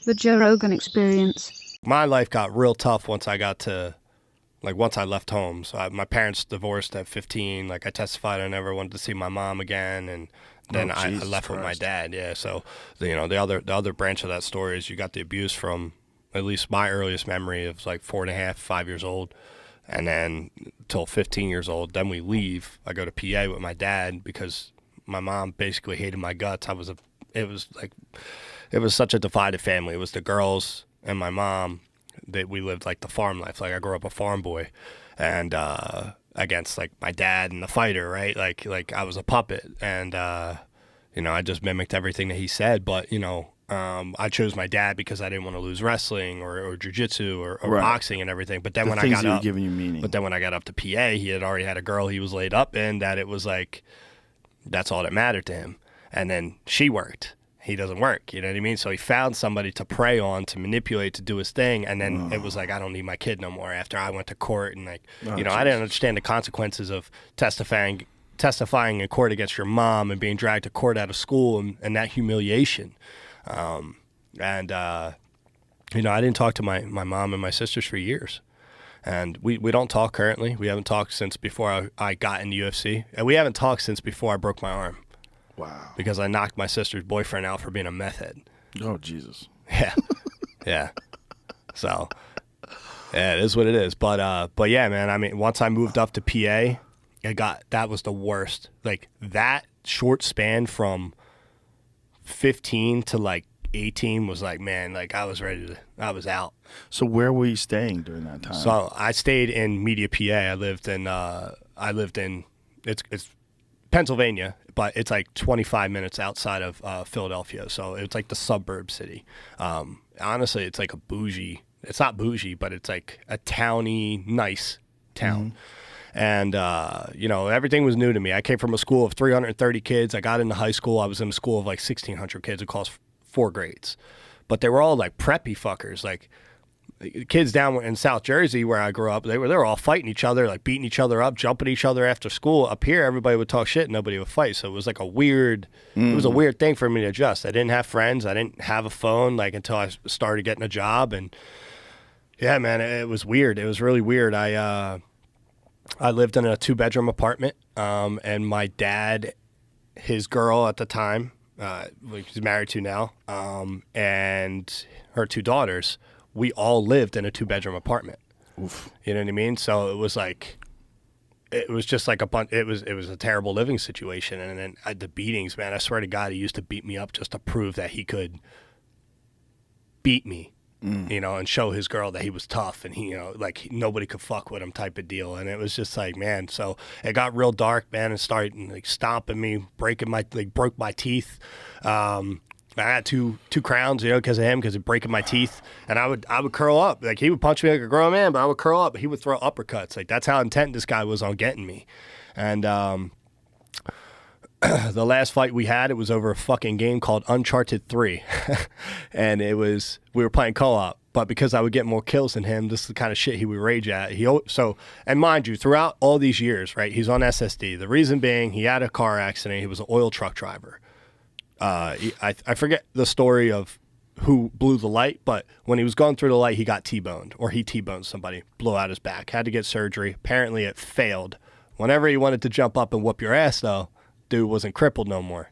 The Joe Rogan Experience. My life got real tough once I got to, like, once I left home. So my parents divorced at 15. Like, I testified I never wanted to see my mom again, and then I left with my dad. Yeah, so the other branch of that story is you got the abuse from at least my earliest memory of like 4.5, 5 years old, and then till 15 years old. Then we leave. I go to PA with my dad because my mom basically hated my guts. It was such a divided family. It was the girls and my mom that we lived like the farm life. Like I grew up a farm boy, and against like my dad and the fighter, right? Like I was a puppet, and I just mimicked everything that he said. But I chose my dad because I didn't want to lose wrestling or jiu-jitsu or boxing and everything. But then when I got up, giving you meaning. But then when I got up to PA, he had already had a girl he was laid up in. That it was like that's all that mattered to him. And then she worked. He doesn't work, you know what I mean? So he found somebody to prey on, to manipulate, to do his thing, and then it was like, I don't need my kid no more after I went to court, and I didn't understand the consequences of testifying in court against your mom and being dragged to court out of school and that humiliation. I didn't talk to my mom and my sisters for years. And we don't talk currently. We haven't talked since before I got in the UFC, and we haven't talked since before I broke my arm. Wow. Because I knocked my sister's boyfriend out for being a meth head. Oh, Jesus. Yeah. Yeah. So, yeah, it is what it is. But yeah, man, I mean, once I moved up to PA, that was the worst. Like, that short span from 15 to, like, 18 was like, man, like, I was out. So where were you staying during that time? So I stayed in Media, PA. I lived in, it's Pennsylvania, but it's like 25 minutes outside of Philadelphia. So it's like the suburb city. Honestly, it's like it's not bougie, but it's like a towny, nice town. Mm-hmm. And, everything was new to me. I came from a school of 330 kids. I got into high school. I was in a school of like 1,600 kids across 4 grades. But they were all like preppy fuckers. Like, kids down in South Jersey where I grew up, they were all fighting each other, like beating each other up, jumping each other after school. Up here, everybody would talk shit, and nobody would fight. So it was like it was a weird thing for me to adjust. I didn't have friends. I didn't have a phone like until I started getting a job. And yeah, man, it was weird. It was really weird. I lived in a 2-bedroom apartment, and my dad, his girl at the time, he's married to now, and her 2 daughters, we all lived in a 2-bedroom apartment. Oof. You know what I mean? So it was just like it was a terrible living situation. And then the beatings, man, I swear to God, he used to beat me up just to prove that he could beat me, and show his girl that he was tough and he, like nobody could fuck with him type of deal. And it was just like, man, so it got real dark, man, and started like stomping me, broke my teeth. I had two crowns, because of him, because of breaking my teeth. And I would curl up. Like, he would punch me like a grown man, but I would curl up. He would throw uppercuts. Like, that's how intent this guy was on getting me. And the last fight we had, it was over a fucking game called Uncharted 3. And we were playing co-op. But because I would get more kills than him, this is the kind of shit he would rage at. And mind you, throughout all these years, right, he's on SSD. The reason being, he had a car accident. He was an oil truck driver. I forget the story of who blew the light, but when he was going through the light, he got T-boned, or he T-boned somebody, blew out his back, had to get surgery. Apparently it failed. Whenever he wanted to jump up and whoop your ass, though, dude wasn't crippled no more.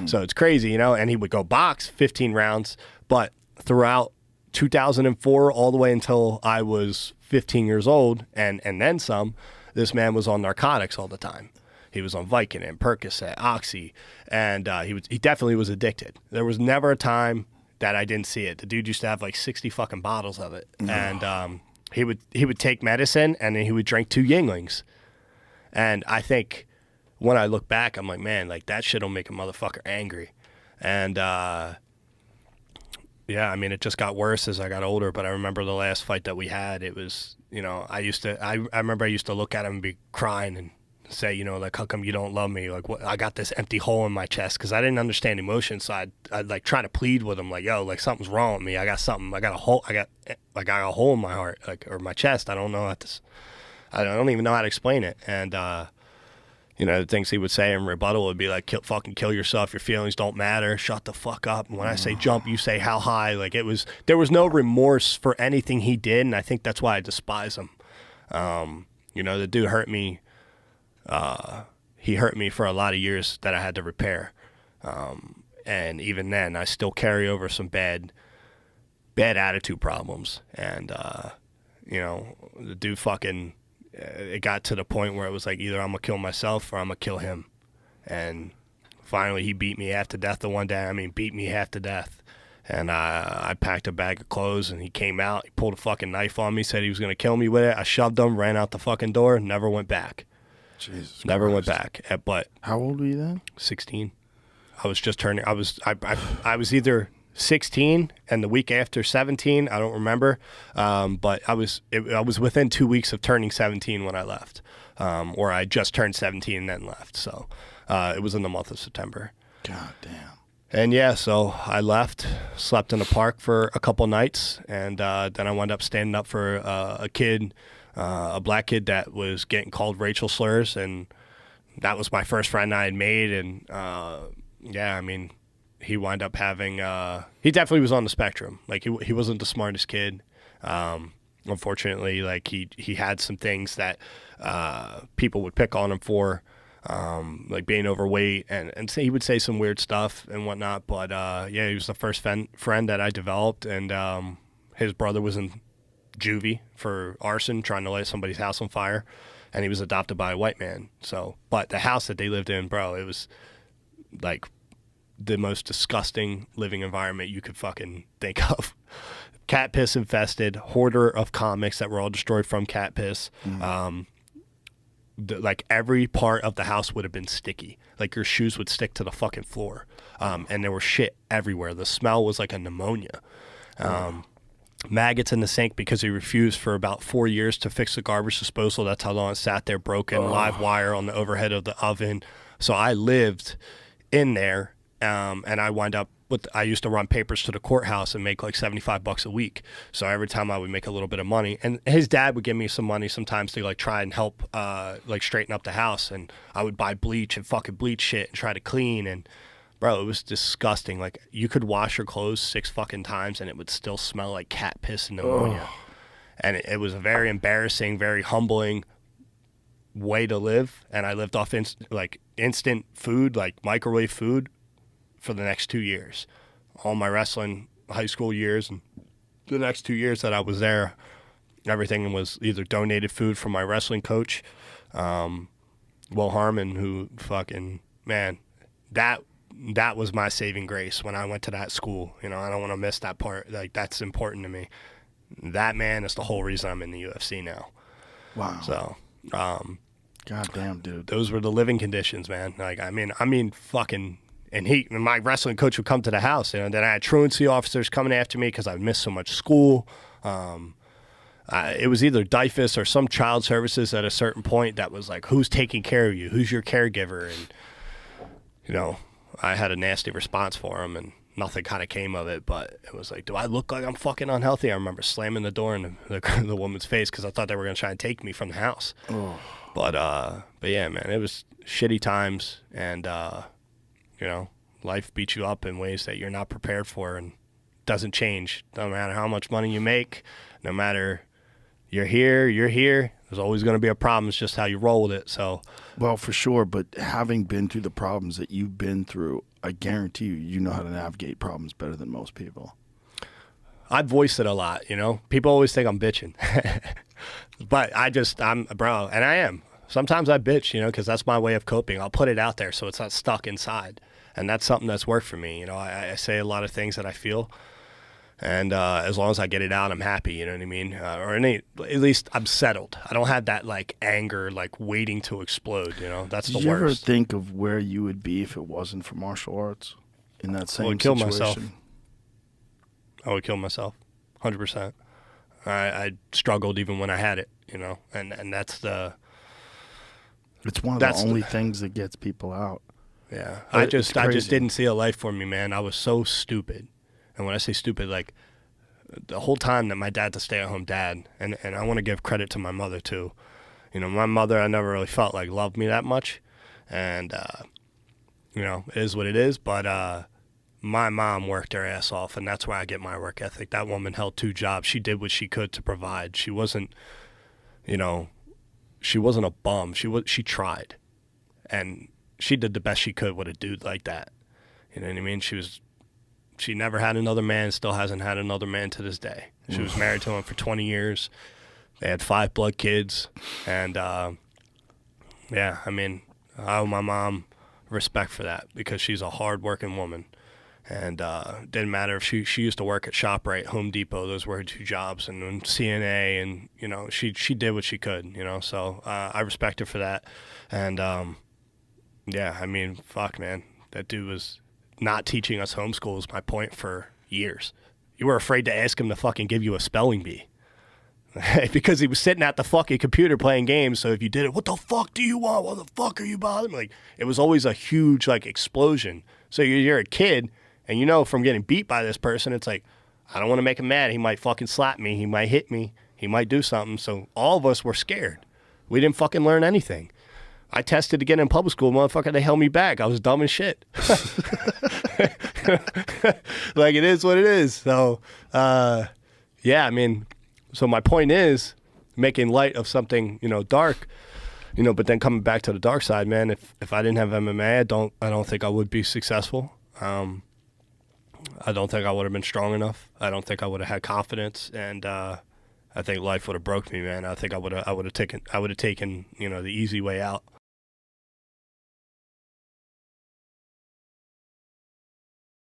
So it's crazy, and he would go box 15 rounds, but throughout 2004 all the way until I was 15 years old, and then some, this man was on narcotics all the time. He was on Vicodin, Percocet, Oxy, and he definitely was addicted. There was never a time that I didn't see it. The dude used to have like 60 fucking bottles of it, and he would take medicine and then he would drink 2 Yinglings. And I think when I look back, I'm like, man, like that shit'll make a motherfucker angry. And yeah, I mean, it just got worse as I got older. But I remember the last fight that we had. It was, I remember I used to look at him and be crying and say, like, how come you don't love me? Like, what? I got this empty hole in my chest because I didn't understand emotion. So I'd like try to plead with him, like, yo, like something's wrong with me. I got something. I got a hole in my heart, like, or my chest. I don't know I don't even know how to explain it. And the things he would say in rebuttal would be like, fucking kill yourself. Your feelings don't matter. Shut the fuck up. And when I say jump, you say how high. Like there was no remorse for anything he did. And I think that's why I despise him. The dude hurt me. He hurt me for a lot of years that I had to repair. And even then I still carry over some bad attitude problems. And, the dude fucking, it got to the point where it was like, either I'm going to kill myself or I'm going to kill him. And finally he beat me half to death the one day. Beat me half to death. And I packed a bag of clothes and he came out. He pulled a fucking knife on me, said he was going to kill me with it. I shoved him, ran out the fucking door, never went back. Jesus Never Christ. went back. But how old were you then? 16. I was just turning. I was either 16 and the week after 17. I don't remember. But I was within 2 weeks of turning 17 when I left, or I just turned 17 and then left. So it was in the month of September. God damn. And yeah, so I left, slept in the park for a couple nights, and then I wound up standing up for a kid, a black kid that was getting called racial slurs, and that was my first friend I had made. And he wound up having he definitely was on the spectrum. Like he wasn't the smartest kid. Unfortunately, like he had some things that people would pick on him for, like being overweight, and he would say some weird stuff and whatnot. But he was the first friend that I developed, and his brother was in juvie for arson, trying to light somebody's house on fire, and he was adopted by a white man. So, but the house that they lived in, bro, it was like the most disgusting living environment you could fucking think of. Cat piss infested, hoarder of comics that were all destroyed from cat piss. Like every part of the house would have been sticky. Like your shoes would stick to the fucking floor. And there was shit everywhere. The smell was like a pneumonia. Maggots in the sink because he refused for about 4 years to fix the garbage disposal. That's how long it sat there, broken, live wire on the overhead of the oven. So I lived in there, and I wind up I used to run papers to the courthouse and make like $75 a week. So every time I would make a little bit of money, and his dad would give me some money sometimes to like try and help like straighten up the house, and I would buy bleach and fucking bleach shit and try to clean. And bro, it was disgusting. Like you could wash your clothes 6 fucking times and it would still smell like cat piss and pneumonia. And it was a very embarrassing, very humbling way to live. And I lived off instant food, like microwave food, for the next 2 years. All my wrestling high school years and the next 2 years that I was there, everything was either donated food from my wrestling coach, Will Harmon, who fucking, man, that was my saving grace when I went to that school. I don't want to miss that part. Like, that's important to me. That man is the whole reason I'm in the UFC now. Wow. So, goddamn, dude. Those were the living conditions, man. Like, I mean, fucking. And my wrestling coach would come to the house, then I had truancy officers coming after me because I missed so much school. It was either DIFUS or some child services at a certain point that was like, who's taking care of you? Who's your caregiver? And, I had a nasty response for him, and nothing kind of came of it. But it was like, do I look like I'm fucking unhealthy? I remember slamming the door in the woman's face because I thought they were going to try and take me from the house. Oh. But yeah, man, it was shitty times, and life beats you up in ways that you're not prepared for, and doesn't change. No matter how much money you make, no matter you're here, there's always going to be a problem. It's just how you roll with it. So, well, for sure. But having been through the problems that you've been through, I guarantee you know how to navigate problems better than most people. I voice it a lot, People always think I'm bitching. But I'm bro, and I am. Sometimes I bitch, because that's my way of coping. I'll put it out there so it's not stuck inside. And that's something that's worked for me. I say a lot of things that I feel. And as long as I get it out, I'm happy, you know what I mean? Or at least I'm settled. I don't have that, like, anger, like, waiting to explode, That's the worst. Did you ever think of where you would be if it wasn't for martial arts in that same kill situation? Myself. I would kill myself, 100%. I struggled even when I had it, And that's the... It's one of the only things that gets people out. Yeah, I just didn't see a life for me, man. I was so stupid. And when I say stupid, like the whole time that my dad's a stay-at-home dad, and I want to give credit to my mother too. My mother, I never really felt like loved me that much. And, you know, it is what it is. But my mom worked her ass off, and that's why I get my work ethic. That woman held 2 jobs. She did what she could to provide. She wasn't, you know, she wasn't a bum. She tried. And she did the best she could with a dude like that. You know what I mean? She never had another man, still hasn't had another man to this day. She was married to him for 20 years. They had 5 blood kids. And, yeah, I mean, I owe my mom respect for that because she's a hard-working woman. And didn't matter if she used to work at ShopRite, Home Depot. Those were her 2 jobs, and then CNA, and you know she did what she could. You know, so I respect her for that. And yeah, I mean, fuck, man, that dude was not teaching us homeschool is my point for years. You were afraid to ask him to fucking give you a spelling bee because he was sitting at the fucking computer playing games. So if you did it, what the fuck do you want? What the fuck are you bothering? Like, it was always a huge like explosion. So you're a kid. And you know from getting beat by this person, it's like, I don't want to make him mad. He might fucking slap me. He might hit me. He might do something. So all of us were scared. We didn't fucking learn anything. I tested to get in public school. Motherfucker, they held me back. I was dumb as shit. Like, it is what it is. So, yeah, I mean, so my point is making light of something, you know, dark, you know, but then coming back to the dark side, man, if I didn't have MMA, I don't think I would be successful. I don't think I would have been strong enough. I don't think I would have had confidence, and I think life would have broke me, man. I think I would have taken, you know, the easy way out.